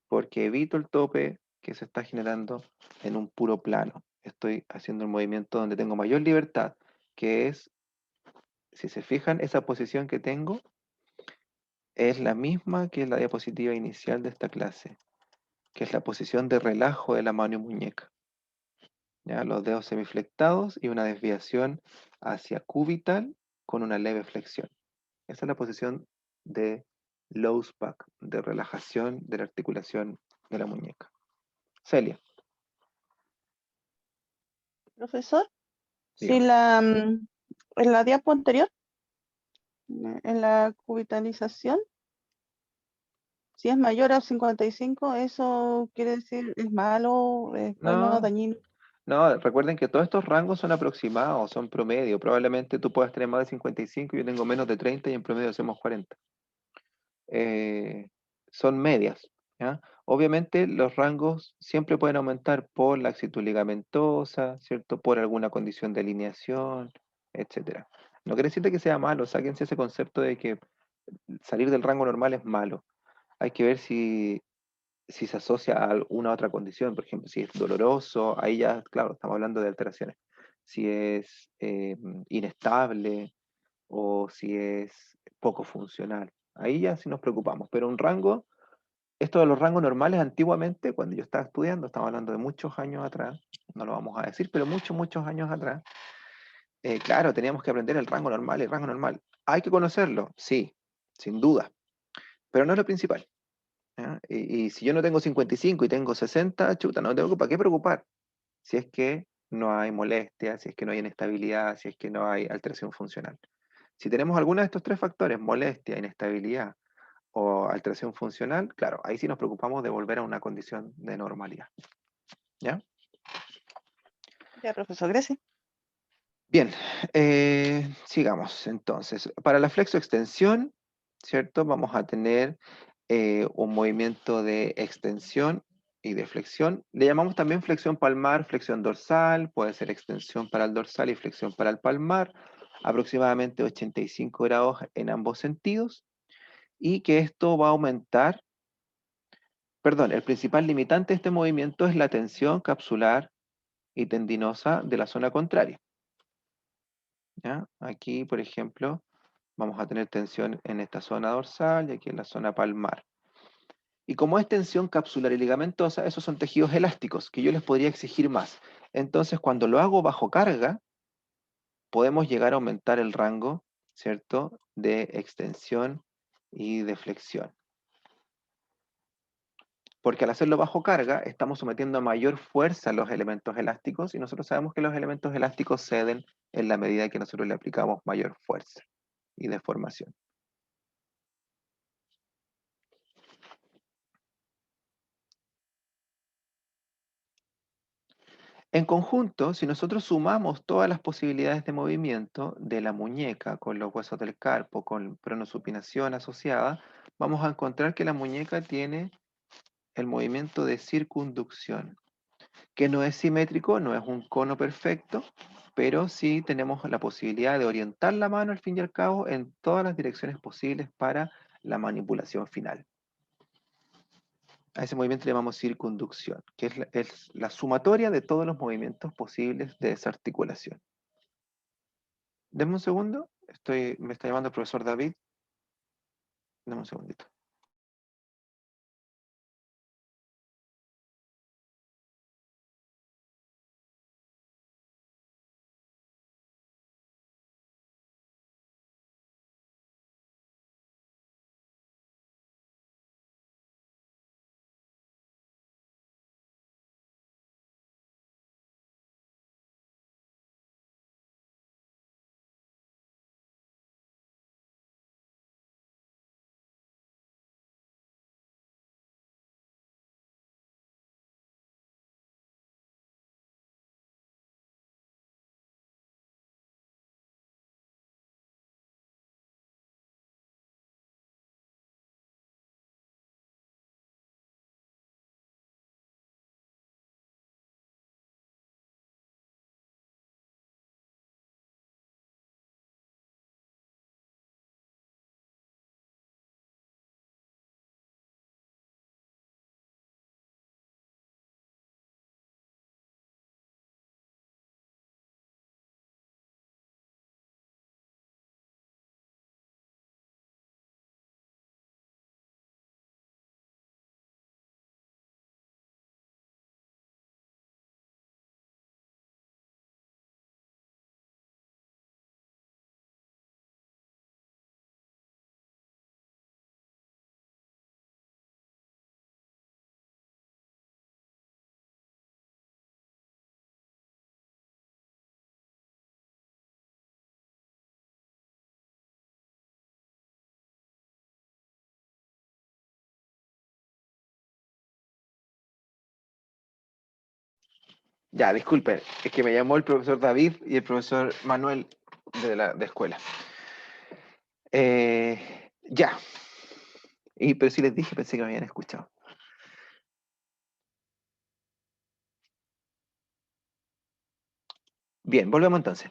S1: porque evito el tope que se está generando en un puro plano. Estoy haciendo el movimiento donde tengo mayor libertad, que es, si se fijan, esa posición que tengo es la misma que la diapositiva inicial de esta clase, que es la posición de relajo de la mano y muñeca. ¿Ya? Los dedos semiflectados y una desviación hacia cubital con una leve flexión. Esa es la posición de low back, de relajación de la articulación de la muñeca. Celia,
S2: Profesor, si
S1: dígame.
S2: en la diapo anterior, en la cubitalización, si es mayor a 55, ¿eso quiere decir es malo, es bueno,
S1: No,
S2: dañino?
S1: no, recuerden que todos estos rangos son aproximados, son promedio. Probablemente tú puedas tener más de 55, yo tengo menos de 30 y en promedio hacemos 40. eh, son medias, ¿ya? Obviamente los rangos siempre pueden aumentar por laxitud ligamentosa, ¿cierto? Por alguna condición de alineación, etc. No quiere decir que sea malo, sáquense ese concepto de que salir del rango normal es malo. Hay que ver si se asocia a alguna otra condición, por ejemplo, si es doloroso, ahí ya, claro, estamos hablando de alteraciones. si es inestable o si es poco funcional. Ahí ya sí nos preocupamos, pero un rango, esto de los rangos normales antiguamente, cuando yo estaba estudiando, estamos hablando de muchos años atrás, no lo vamos a decir, pero muchos, muchos años atrás, claro, teníamos que aprender el rango normal, el rango normal. ¿Hay que conocerlo? Sí, sin duda, pero no es lo principal. ¿Ya? Y si yo no tengo 55 y tengo 60, chuta, no tengo para qué preocupar. Si es que no hay molestia, si es que no hay inestabilidad, si es que no hay alteración funcional. Si tenemos alguno de estos tres factores, molestia, inestabilidad o alteración funcional, claro, ahí sí nos preocupamos de volver a una condición de normalidad. ¿Ya?
S2: Ya, profesor, gracias.
S1: Bien, sigamos entonces. Para la flexoextensión, ¿cierto? Vamos a tener un movimiento de extensión y de flexión. Le llamamos también flexión palmar, flexión dorsal, puede ser extensión para el dorsal y flexión para el palmar, aproximadamente 85 grados en ambos sentidos, y que esto va a aumentar, perdón, el principal limitante de este movimiento es la tensión capsular y tendinosa de la zona contraria. ¿Ya? Aquí, por ejemplo, vamos a tener tensión en esta zona dorsal y aquí en la zona palmar. Y como es tensión capsular y ligamentosa, esos son tejidos elásticos que yo les podría exigir más. Entonces, cuando lo hago bajo carga, podemos llegar a aumentar el rango, ¿cierto?, de extensión y de flexión. Porque al hacerlo bajo carga, estamos sometiendo a mayor fuerza a los elementos elásticos y nosotros sabemos que los elementos elásticos ceden en la medida que nosotros le aplicamos mayor fuerza y deformación. En conjunto, si nosotros sumamos todas las posibilidades de movimiento de la muñeca con los huesos del carpo, con pronosupinación asociada, vamos a encontrar que la muñeca tiene el movimiento de circunducción, que no es simétrico, no es un cono perfecto, pero sí tenemos la posibilidad de orientar la mano al fin y al cabo en todas las direcciones posibles para la manipulación final. A ese movimiento le llamamos circunducción, que es la sumatoria de todos los movimientos posibles de desarticulación. Denme un segundo, me está llamando el profesor David. Deme un segundito. Ya, disculpe, es que me llamó el profesor David y el profesor Manuel de la escuela. Ya. Pero si les dije, pensé que me habían escuchado. Bien, volvemos entonces.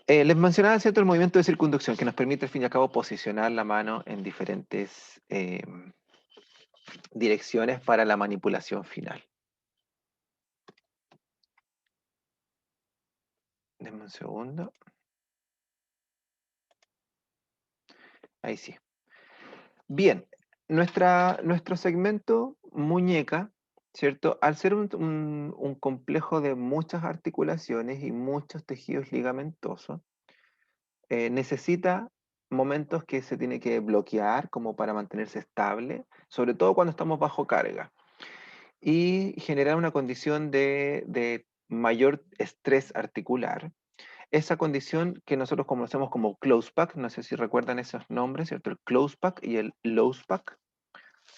S1: Les mencionaba, ¿cierto?, el movimiento de circunducción que nos permite al fin y al cabo posicionar la mano en diferentes direcciones para la manipulación final. Un segundo. Ahí sí. Bien, nuestro segmento muñeca, ¿cierto? Al ser un complejo de muchas articulaciones y muchos tejidos ligamentosos, necesita momentos que se tiene que bloquear como para mantenerse estable, sobre todo cuando estamos bajo carga, y generar una condición de mayor estrés articular. Esa condición que nosotros conocemos como close pack, no sé si recuerdan esos nombres, ¿cierto? El close pack y el loose pack.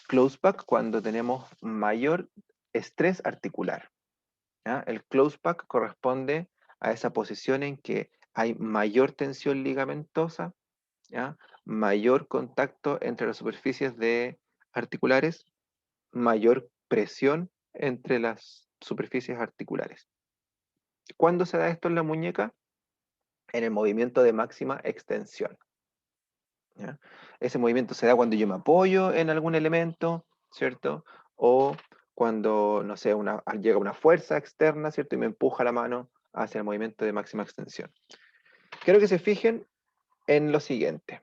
S1: Close pack cuando tenemos mayor estrés articular, ¿ya? El close pack corresponde a esa posición en que hay mayor tensión ligamentosa, ¿ya? Mayor contacto entre las superficies articulares, mayor presión entre las superficies articulares. ¿Cuándo se da esto en la muñeca? En el movimiento de máxima extensión, ¿ya? Ese movimiento se da cuando yo me apoyo en algún elemento, ¿cierto? O cuando, no sé, llega una fuerza externa, ¿cierto? Y me empuja la mano hacia el movimiento de máxima extensión. Quiero que se fijen en lo siguiente.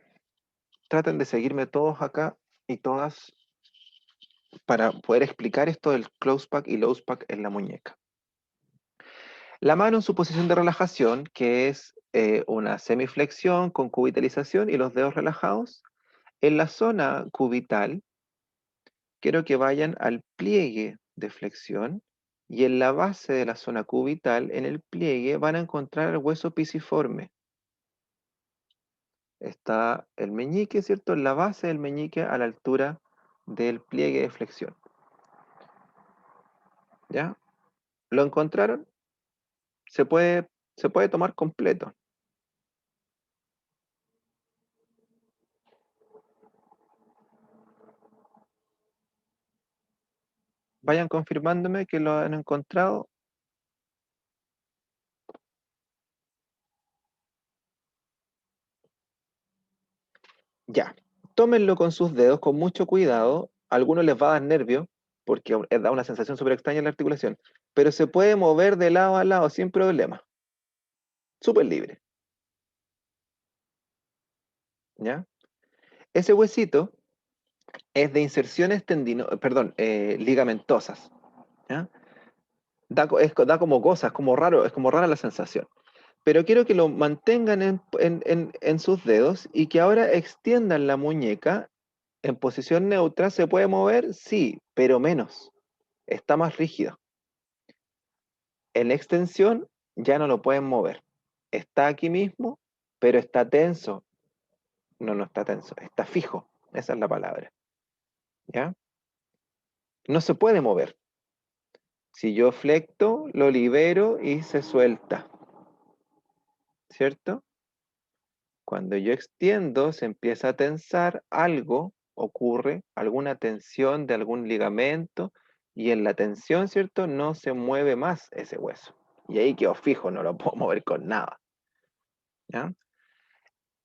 S1: Traten de seguirme todos acá y todas para poder explicar esto del close pack y loose pack en la muñeca. La mano en su posición de relajación, que es una semiflexión con cubitalización y los dedos relajados. En la zona cubital, quiero que vayan al pliegue de flexión y en la base de la zona cubital, en el pliegue, van a encontrar el hueso pisiforme. Está el meñique, ¿cierto? En la base del meñique a la altura del pliegue de flexión. ¿Ya? ¿Lo encontraron? Se puede tomar completo. Vayan confirmándome que lo han encontrado. Ya. Tómenlo con sus dedos, con mucho cuidado. A algunos les va a dar nervio, porque da una sensación súper extraña en la articulación. Pero se puede mover de lado a lado sin problema. Súper libre. ¿Ya? Ese huesito es de inserciones ligamentosas. ¿Ya? Da como cosas, como raro, es como rara la sensación. Pero quiero que lo mantengan en sus dedos y que ahora extiendan la muñeca en posición neutra. ¿Se puede mover? Sí, pero menos. Está más rígido. En extensión ya no lo pueden mover. Está aquí mismo, pero está tenso. No, no está tenso, está fijo. Esa es la palabra. ¿Ya? No se puede mover. Si yo flecto, lo libero y se suelta. ¿Cierto? Cuando yo extiendo, se empieza a tensar, algo ocurre, alguna tensión de algún ligamento, y en la tensión, ¿cierto? No se mueve más ese hueso. Y ahí quedó fijo, no lo puedo mover con nada. ¿Ya?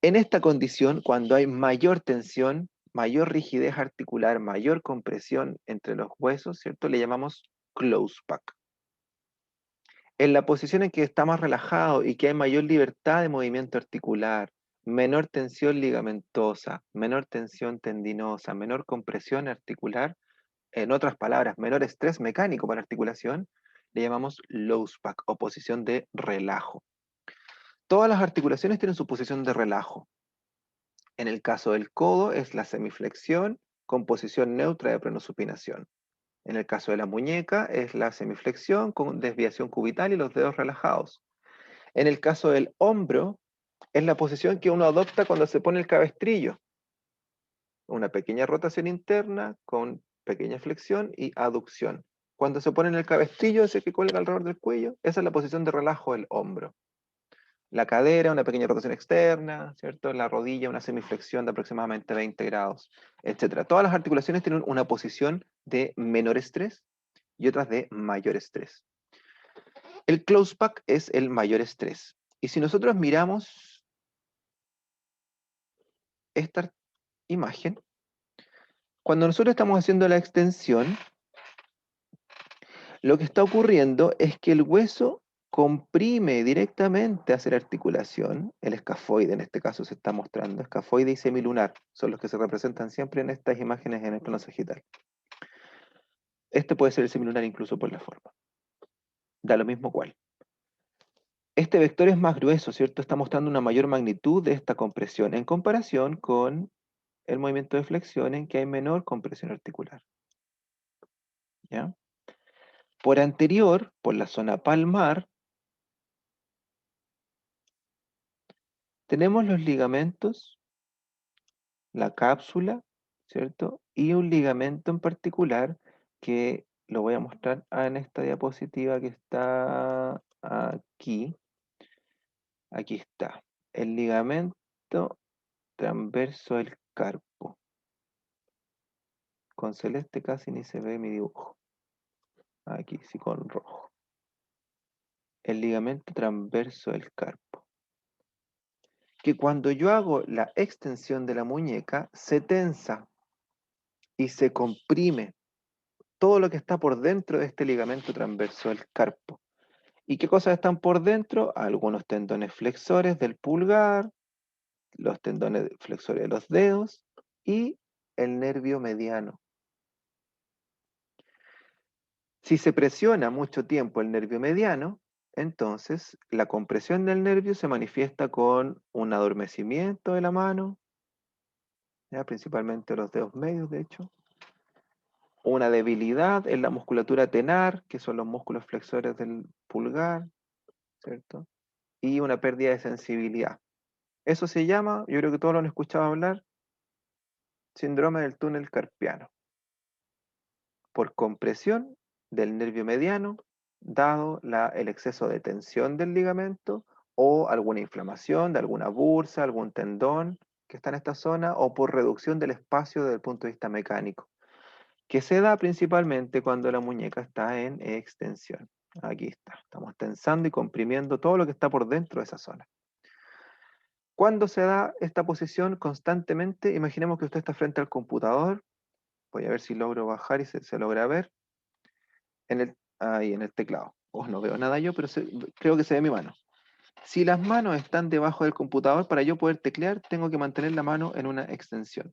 S1: En esta condición, cuando hay mayor tensión, mayor rigidez articular, mayor compresión entre los huesos, ¿cierto? Le llamamos close pack. En la posición en que está más relajado y que hay mayor libertad de movimiento articular, menor tensión ligamentosa, menor tensión tendinosa, menor compresión articular, en otras palabras, menor estrés mecánico para articulación, le llamamos loose pack o posición de relajo. Todas las articulaciones tienen su posición de relajo. En el caso del codo es la semiflexión con posición neutra de pronosupinación. En el caso de la muñeca es la semiflexión con desviación cubital y los dedos relajados. En el caso del hombro es la posición que uno adopta cuando se pone el cabestrillo. Una pequeña rotación interna con pequeña flexión y aducción. Cuando se pone en el cabestrillo, ese que cuelga alrededor del cuello, esa es la posición de relajo del hombro. La cadera, una pequeña rotación externa, ¿cierto? La rodilla, una semiflexión de aproximadamente 20 grados, etc. Todas las articulaciones tienen una posición de menor estrés y otras de mayor estrés. El close pack es el mayor estrés. Y si nosotros miramos esta imagen, cuando nosotros estamos haciendo la extensión, lo que está ocurriendo es que el hueso comprime directamente hacia la articulación, el escafoide en este caso se está mostrando, escafoide y semilunar, son los que se representan siempre en estas imágenes en el plano sagital. Este puede ser el semilunar incluso por la forma. Da lo mismo cuál. Este vector es más grueso, ¿cierto? Está mostrando una mayor magnitud de esta compresión en comparación con el movimiento de flexión en que hay menor compresión articular. ¿Ya? Por anterior, por la zona palmar, tenemos los ligamentos, la cápsula, ¿cierto? Y un ligamento en particular que lo voy a mostrar en esta diapositiva que está aquí. Aquí está. El ligamento transverso del carpo. Con celeste casi ni se ve mi dibujo. Aquí sí con rojo. El ligamento transverso del carpo. Que cuando yo hago la extensión de la muñeca, se tensa y se comprime todo lo que está por dentro de este ligamento transverso del carpo. ¿Y qué cosas están por dentro? Algunos tendones flexores del pulgar, los tendones flexores de los dedos y el nervio mediano. Si se presiona mucho tiempo el nervio mediano, entonces la compresión del nervio se manifiesta con un adormecimiento de la mano, ¿ya? Principalmente los dedos medios, de hecho, una debilidad en la musculatura tenar, que son los músculos flexores del pulgar, ¿cierto? Y una pérdida de sensibilidad. Eso se llama, yo creo que todos lo han escuchado hablar, síndrome del túnel carpiano, por compresión del nervio mediano, dado el exceso de tensión del ligamento o alguna inflamación de alguna bursa, algún tendón que está en esta zona, o por reducción del espacio desde el punto de vista mecánico, que se da principalmente cuando la muñeca está en extensión. Aquí está, estamos tensando y comprimiendo todo lo que está por dentro de esa zona. Cuando se da esta posición constantemente, imaginemos que usted está frente al computador, voy a ver si logro bajar y se logra ver, ahí en el teclado. No veo nada yo, pero creo que se ve mi mano. Si las manos están debajo del computador, para yo poder teclear, tengo que mantener la mano en una extensión.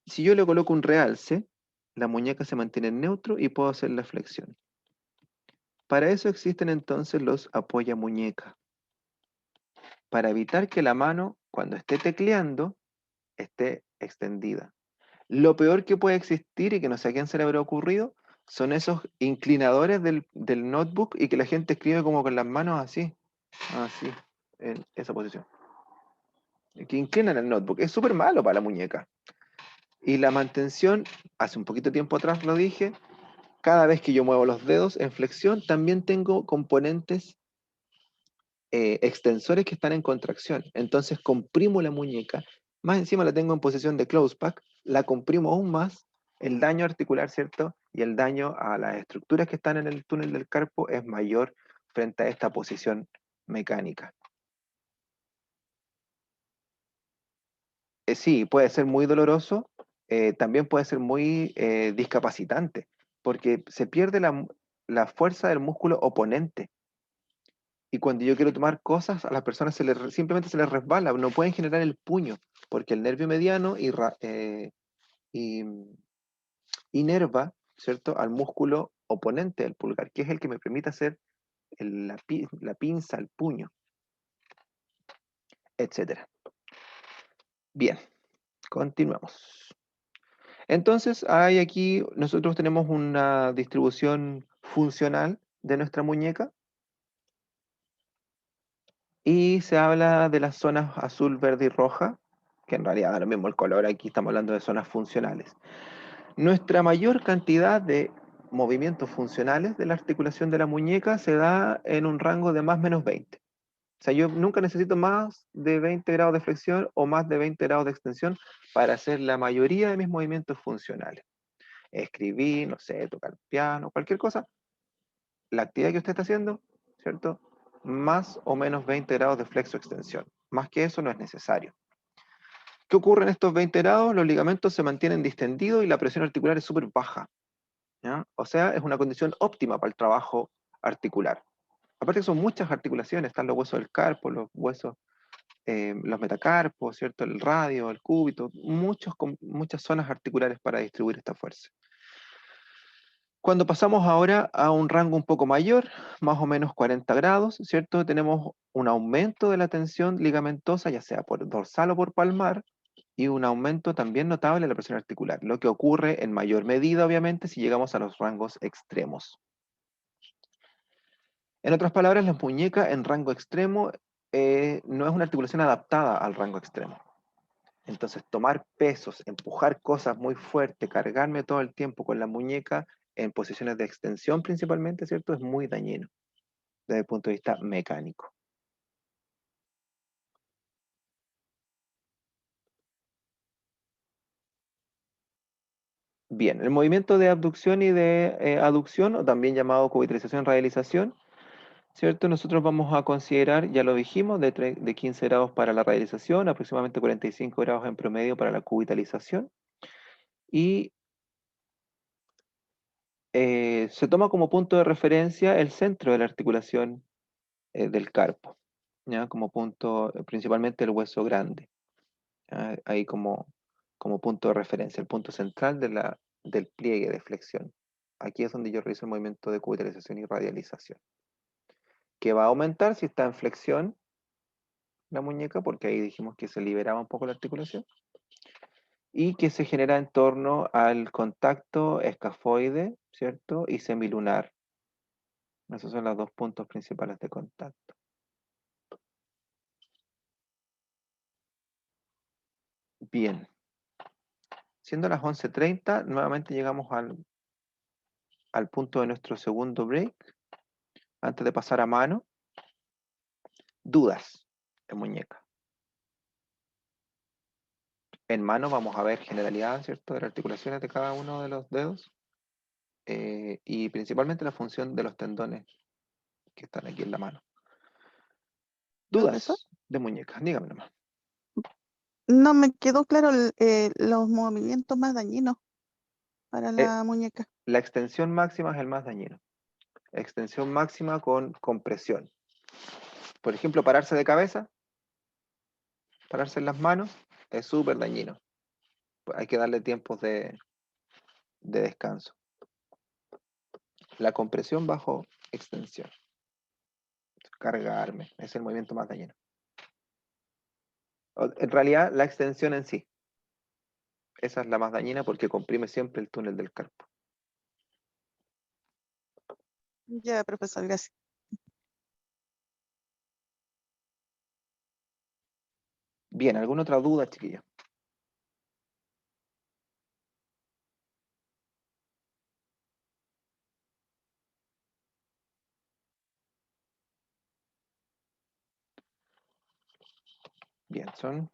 S1: Si yo le coloco un realce, la muñeca se mantiene en neutro y puedo hacer la flexión. Para eso existen entonces los apoyamuñeca, para evitar que la mano, cuando esté tecleando, esté extendida. Lo peor que puede existir, y que no sé a quién se le habrá ocurrido, son esos inclinadores del notebook y que la gente escribe como con las manos así, en esa posición. Que inclinan el notebook. Es súper malo para la muñeca. Y la mantención, hace un poquito de tiempo atrás lo dije, cada vez que yo muevo los dedos en flexión, también tengo componentes extensores que están en contracción. Entonces comprimo la muñeca, más encima la tengo en posición de close pack, la comprimo aún más, el daño articular, ¿cierto? Y el daño a las estructuras que están en el túnel del carpo es mayor frente a esta posición mecánica. Sí, puede ser muy doloroso, también puede ser muy discapacitante, porque se pierde la fuerza del músculo oponente. Y cuando yo quiero tomar cosas, a las personas simplemente se les resbala, no pueden generar el puño, porque el nervio mediano inerva, ¿cierto?, al músculo oponente del pulgar, que es el que me permite hacer la pinza, el puño, etc. Bien, continuamos. Entonces, nosotros tenemos una distribución funcional de nuestra muñeca, y se habla de las zonas azul, verde y roja, que en realidad da lo mismo el color, aquí estamos hablando de zonas funcionales. Nuestra mayor cantidad de movimientos funcionales de la articulación de la muñeca se da en un rango de más o menos 20. O sea, yo nunca necesito más de 20 grados de flexión o más de 20 grados de extensión para hacer la mayoría de mis movimientos funcionales. Escribir, no sé, tocar piano, cualquier cosa. La actividad que usted está haciendo, ¿cierto? Más o menos 20 grados de flexo-extensión. Más que eso no es necesario. ¿Qué ocurre en estos 20 grados? Los ligamentos se mantienen distendidos y la presión articular es súper baja, ¿ya? O sea, es una condición óptima para el trabajo articular. Aparte que son muchas articulaciones, están los huesos del carpo, los huesos, los metacarpos, ¿cierto? El radio, el cúbito, muchas zonas articulares para distribuir esta fuerza. Cuando pasamos ahora a un rango un poco mayor, más o menos 40 grados, ¿cierto? Tenemos un aumento de la tensión ligamentosa, ya sea por dorsal o por palmar, y un aumento también notable de la presión articular, lo que ocurre en mayor medida, obviamente, si llegamos a los rangos extremos. En otras palabras, la muñeca en rango extremo no es una articulación adaptada al rango extremo. Entonces, tomar pesos, empujar cosas muy fuerte, cargarme todo el tiempo con la muñeca en posiciones de extensión principalmente, ¿cierto? Es muy dañino desde el punto de vista mecánico. Bien, el movimiento de abducción y de aducción, o también llamado cubitrización radialización, ¿cierto? Nosotros vamos a considerar, ya lo dijimos, de 15 grados para la radialización, aproximadamente 45 grados en promedio para la cubitalización, y se toma como punto de referencia el centro de la articulación del carpo, ¿ya? Como punto, principalmente el hueso grande, ¿ya? Ahí como punto de referencia, el punto central del pliegue de flexión. Aquí es donde yo realizo el movimiento de cubitalización y radialización, que va a aumentar si está en flexión la muñeca, porque ahí dijimos que se liberaba un poco la articulación, y que se genera en torno al contacto escafoide, ¿cierto? Y semilunar. Esos son los dos puntos principales de contacto. Bien. Siendo las 11:30, nuevamente llegamos al punto de nuestro segundo break. Antes de pasar a mano, dudas de muñeca. En mano vamos a ver generalidad, ¿cierto? De las articulaciones de cada uno de los dedos. Y principalmente la función de los tendones que están aquí en la mano.
S2: Profesor,
S1: Dudas de muñeca, dígame nomás.
S2: no me quedó claro los movimientos más dañinos para la muñeca.
S1: La extensión máxima es el más dañino. Extensión máxima con compresión. Por ejemplo, pararse de cabeza, pararse en las manos, es súper dañino. Hay que darle tiempos de descanso. La compresión bajo extensión. Cargarme, es el movimiento más dañino. En realidad, la extensión en sí. Esa es la más dañina porque comprime siempre el túnel del carpo.
S2: Ya, profesor, gracias.
S1: Bien, ¿alguna otra duda, chiquillos? Bien, son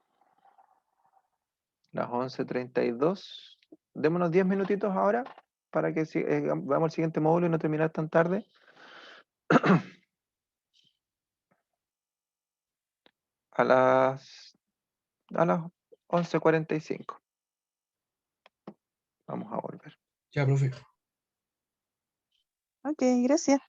S1: las 11:32. Démonos 10 minutitos ahora para que vamos al siguiente módulo y no terminar tan tarde. A las 11:45. Vamos a volver.
S5: Ya, profe.
S2: Ok, gracias.